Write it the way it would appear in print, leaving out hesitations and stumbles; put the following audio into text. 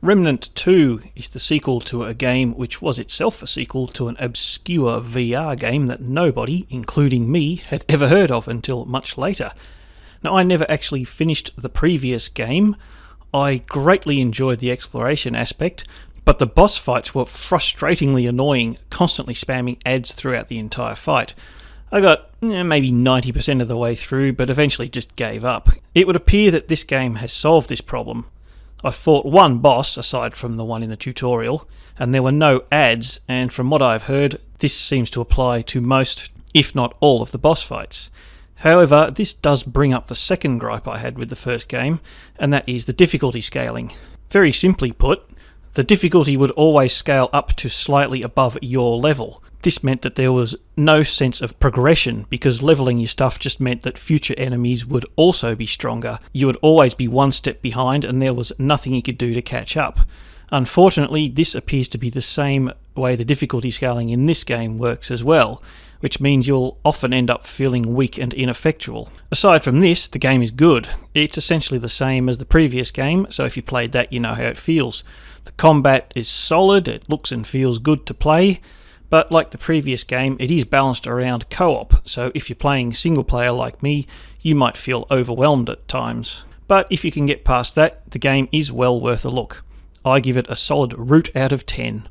Remnant 2 is the sequel to a game which was itself a sequel to an obscure VR game that nobody, including me, had ever heard of until much later. Now, I never actually finished the previous game. I greatly enjoyed the exploration aspect, but the boss fights were frustratingly annoying, constantly spamming ads throughout the entire fight. I got maybe 90% of the way through, but eventually just gave up. It would appear that this game has solved this problem. I fought one boss, aside from the one in the tutorial, and there were no ads, and from what I've heard, this seems to apply to most, if not all, of the boss fights. However, this does bring up the second gripe I had with the first game, and that is the difficulty scaling. Very simply put, the difficulty would always scale up to slightly above your level. This meant that there was no sense of progression, because leveling your stuff just meant that future enemies would also be stronger. You would always be one step behind, and there was nothing you could do to catch up. Unfortunately, this appears to be the same way the difficulty scaling in this game works as well, which means you'll often end up feeling weak and ineffectual. Aside from this, the game is good. It's essentially the same as the previous game, so if you played that, you know how it feels. The combat is solid, it looks and feels good to play, but like the previous game, it is balanced around co-op, so if you're playing single player like me, you might feel overwhelmed at times. But if you can get past that, the game is well worth a look. I give it a solid root out of 10.